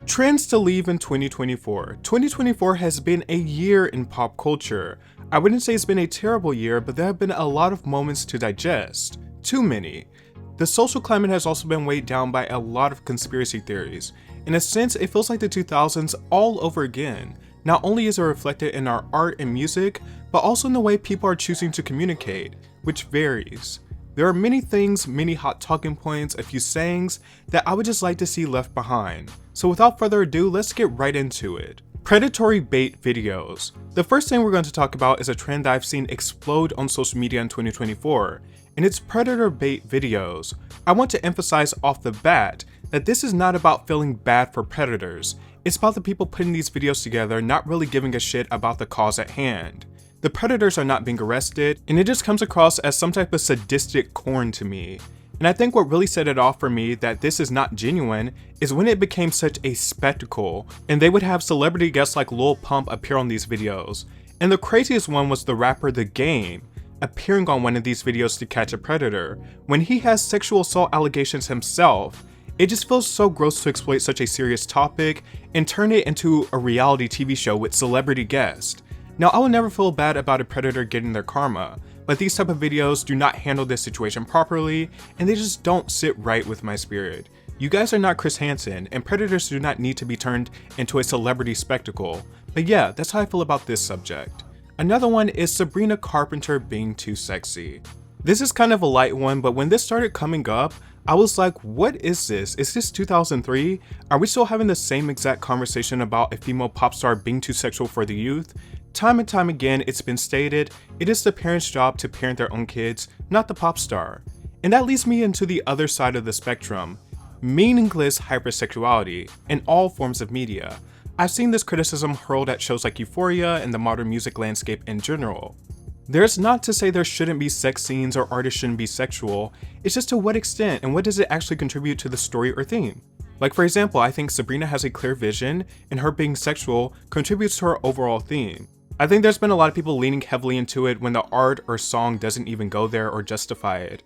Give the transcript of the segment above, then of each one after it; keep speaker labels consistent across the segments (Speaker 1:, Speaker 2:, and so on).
Speaker 1: Trends to leave in 2024. 2024 has been a year in pop culture. I wouldn't say it's been a terrible year, but there have been a lot of moments to digest. Too many. The social climate has also been weighed down by a lot of conspiracy theories. In a sense, it feels like the 2000s all over again. Not only is it reflected in our art and music, but also in the way people are choosing to communicate, which varies. There are many things, many hot talking points, a few sayings that I would just like to see left behind. So without further ado, let's get right into it. Predatory bait videos. The first thing we're going to talk about is a trend that I've seen explode on social media in 2024, and it's predator bait videos. I want to emphasize off the bat that this is not about feeling bad for predators. It's about the people putting these videos together not really giving a shit about the cause at hand. The predators are not being arrested, and it just comes across as some type of sadistic corn to me. And I think what really set it off for me that this is not genuine is when it became such a spectacle, and they would have celebrity guests like Lil Pump appear on these videos. And the craziest one was the rapper The Game, appearing on one of these videos to catch a predator, when he has sexual assault allegations himself. It just feels so gross to exploit such a serious topic and turn it into a reality TV show with celebrity guests. Now, I will never feel bad about a predator getting their karma, but these type of videos do not handle this situation properly, and they just don't sit right with my spirit. You guys are not Chris Hansen, and predators do not need to be turned into a celebrity spectacle. But yeah, that's how I feel about this subject. Another one is Sabrina Carpenter being too sexy. This is kind of a light one, but when this started coming up, I was like, what is this? Is this 2003? Are we still having the same exact conversation about a female pop star being too sexual for the youth? Time and time again, it's been stated, it is the parents' job to parent their own kids, not the pop star. And that leads me into the other side of the spectrum. Meaningless hypersexuality in all forms of media. I've seen this criticism hurled at shows like Euphoria and the modern music landscape in general. There's not to say there shouldn't be sex scenes or artists shouldn't be sexual, it's just to what extent and what does it actually contribute to the story or theme. Like for example, I think Sabrina has a clear vision and her being sexual contributes to her overall theme. I think there's been a lot of people leaning heavily into it when the art or song doesn't even go there or justify it.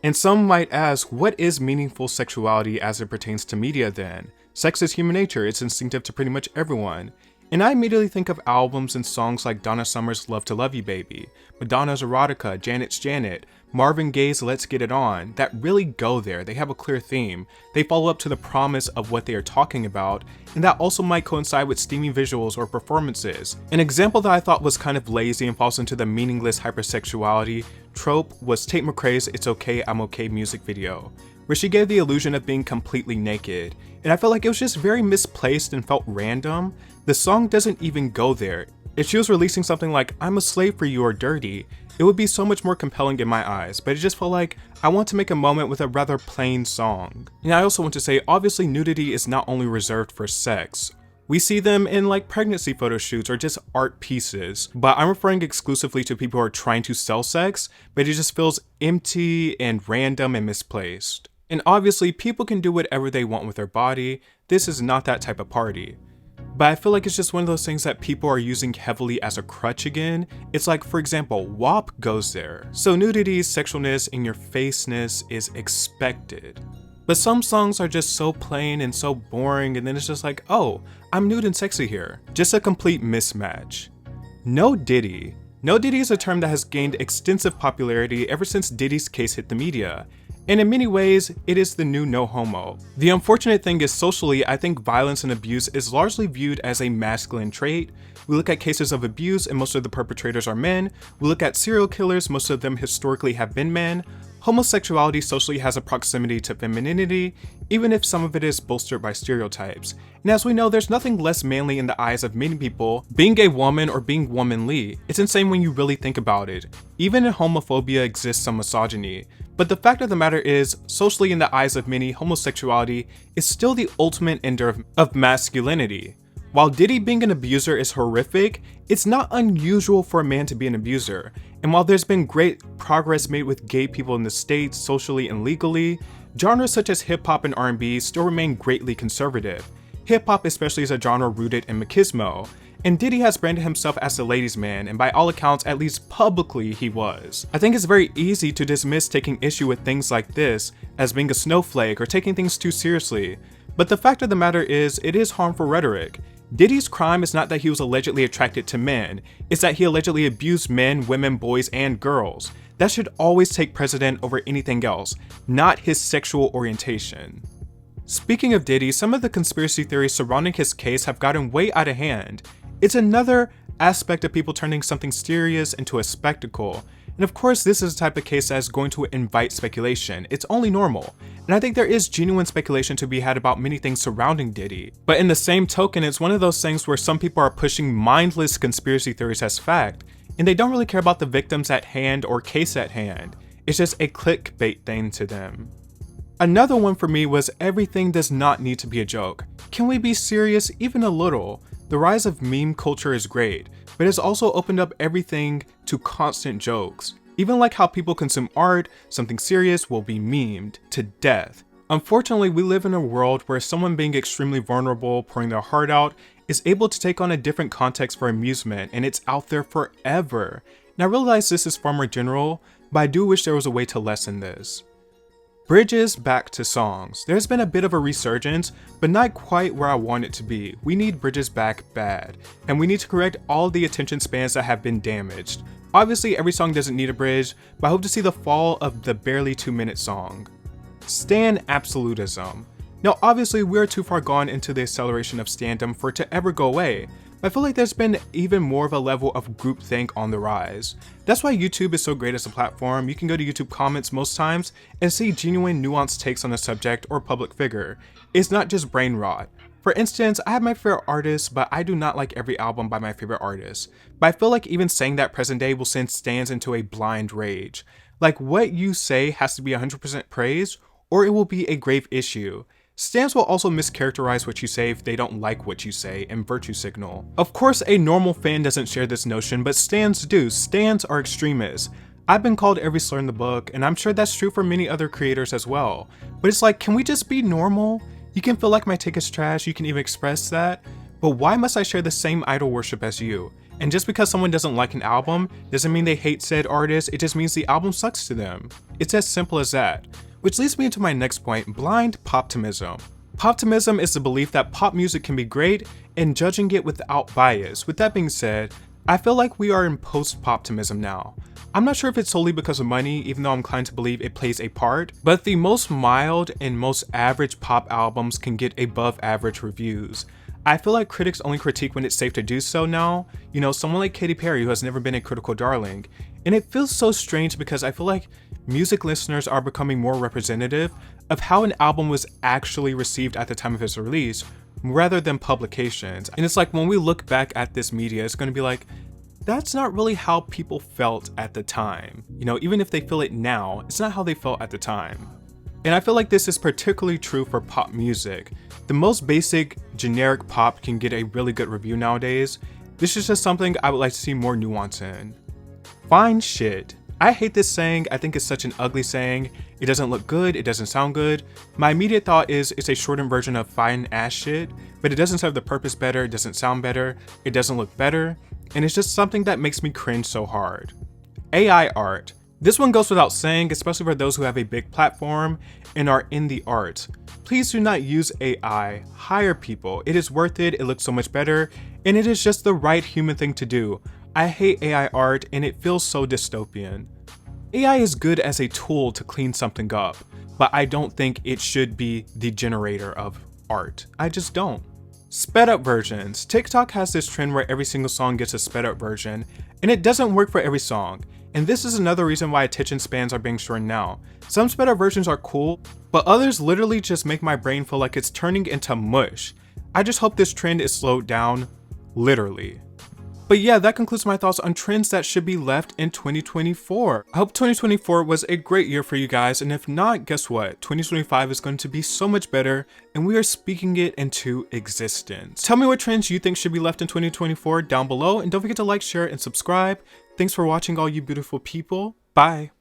Speaker 1: And some might ask, what is meaningful sexuality as it pertains to media then? Sex is human nature, it's instinctive to pretty much everyone. And I immediately think of albums and songs like Donna Summer's Love to Love You Baby, Madonna's Erotica, Janet's Janet, Marvin Gaye's Let's Get It On, that really go there. They have a clear theme. They follow up to the promise of what they are talking about, and that also might coincide with steamy visuals or performances. An example that I thought was kind of lazy and falls into the meaningless hypersexuality trope was Tate McRae's It's Okay, I'm Okay music video, where she gave the illusion of being completely naked, and I felt like it was just very misplaced and felt random. The song doesn't even go there. If she was releasing something like I'm a Slave for You or Dirty, it would be so much more compelling in my eyes, but it just felt like I want to make a moment with a rather plain song. And I also want to say, obviously nudity is not only reserved for sex. We see them in like pregnancy photo shoots or just art pieces, but I'm referring exclusively to people who are trying to sell sex, but it just feels empty and random and misplaced. And obviously people can do whatever they want with their body. This is not that type of party. But I feel like it's just one of those things that people are using heavily as a crutch again. It's like, for example, WAP goes there. So nudity, sexualness, in your faceness is expected. But some songs are just so plain and so boring, and then it's just like, oh, I'm nude and sexy here. Just a complete mismatch. No Diddy. No Diddy is a term that has gained extensive popularity ever since Diddy's case hit the media. And in many ways, it is the new no homo. The unfortunate thing is socially, I think violence and abuse is largely viewed as a masculine trait. We look at cases of abuse and most of the perpetrators are men. We look at serial killers, most of them historically have been men. Homosexuality socially has a proximity to femininity, even if some of it is bolstered by stereotypes. And as we know, there's nothing less manly in the eyes of many people being a woman or being womanly. It's insane when you really think about it. Even in homophobia exists some misogyny. But the fact of the matter is, socially in the eyes of many, homosexuality is still the ultimate ender of masculinity. While Diddy being an abuser is horrific, it's not unusual for a man to be an abuser. And while there's been great progress made with gay people in the States, socially and legally, genres such as hip-hop and R&B still remain greatly conservative. Hip-hop especially is a genre rooted in machismo, and Diddy has branded himself as the ladies' man, and by all accounts, at least publicly, he was. I think it's very easy to dismiss taking issue with things like this as being a snowflake or taking things too seriously, But the fact of the matter is, it is harmful rhetoric. Diddy's crime is not that he was allegedly attracted to men, it's that he allegedly abused men, women, boys, and girls. That should always take precedent over anything else, not his sexual orientation. Speaking of Diddy, some of the conspiracy theories surrounding his case have gotten way out of hand. It's another aspect of people turning something serious into a spectacle. And of course, this is the type of case that is going to invite speculation. It's only normal. And I think there is genuine speculation to be had about many things surrounding Diddy. But in the same token, it's one of those things where some people are pushing mindless conspiracy theories as fact, and they don't really care about the victims at hand or case at hand. It's just a clickbait thing to them. Another one for me was everything does not need to be a joke. Can we be serious even a little? The rise of meme culture is great, but it's also opened up everything to constant jokes. Even like how people consume art, something serious will be memed to death. Unfortunately, we live in a world where someone being extremely vulnerable, pouring their heart out, is able to take on a different context for amusement, and it's out there forever. And I realize this is far more general, but I do wish there was a way to lessen this. Bridges back to songs. There's been a bit of a resurgence, but not quite where I want it to be. We need bridges back bad, and we need to correct all the attention spans that have been damaged. Obviously, every song doesn't need a bridge, but I hope to see the fall of the barely 2-minute song. Stan absolutism. Now, obviously, we're too far gone into the acceleration of standom for it to ever go away. I feel like there's been even more of a level of groupthink on the rise. That's why YouTube is so great as a platform. You can go to YouTube comments most times and see genuine nuanced takes on a subject or public figure. It's not just brain rot. For instance, I have my favorite artists, but I do not like every album by my favorite artist. But I feel like even saying that present day will send stans into a blind rage. Like, what you say has to be 100% praise, or it will be a grave issue. Stans will also mischaracterize what you say if they don't like what you say and virtue signal. Of course, a normal fan doesn't share this notion, but stans do. Stans are extremists. I've been called every slur in the book, and I'm sure that's true for many other creators as well. But it's like, can we just be normal? You can feel like my take is trash, you can even express that, but why must I share the same idol worship as you? And just because someone doesn't like an album, doesn't mean they hate said artist, it just means the album sucks to them. It's as simple as that. Which leads me into my next point, blind poptimism. Poptimism is the belief that pop music can be great and judging it without bias. With that being said, I feel like we are in post-poptimism now. I'm not sure if it's solely because of money, even though I'm inclined to believe it plays a part, but the most mild and most average pop albums can get above average reviews. I feel like critics only critique when it's safe to do so now. You know, someone like Katy Perry who has never been a critical darling. And it feels so strange because I feel like music listeners are becoming more representative of how an album was actually received at the time of its release, rather than publications. And it's like when we look back at this media, it's going to be like, that's not really how people felt at the time. You know, even if they feel it now, it's not how they felt at the time. And I feel like this is particularly true for pop music. The most basic, generic pop can get a really good review nowadays. This is just something I would like to see more nuance in. Fine shit. I hate this saying. I think it's such an ugly saying. It doesn't look good, it doesn't sound good. My immediate thought is it's a shortened version of fine ass shit, but it doesn't serve the purpose better, it doesn't sound better, it doesn't look better, and it's just something that makes me cringe so hard. AI art. This one goes without saying, especially for those who have a big platform and are in the art. Please do not use AI, hire people. It is worth it, it looks so much better, and it is just the right human thing to do. I hate AI art and it feels so dystopian. AI is good as a tool to clean something up, but I don't think it should be the generator of art. I just don't. Sped up versions. TikTok has this trend where every single song gets a sped up version, and it doesn't work for every song. And this is another reason why attention spans are being shortened now. Some sped up versions are cool, but others literally just make my brain feel like it's turning into mush. I just hope this trend is slowed down, literally. But yeah, that concludes my thoughts on trends that should be left in 2024. I hope 2024 was a great year for you guys, and if not, guess what? 2025 is going to be so much better, and we are speaking it into existence. Tell me what trends you think should be left in 2024 down below, and don't forget to like, share, and subscribe. Thanks for watching, all you beautiful people. Bye.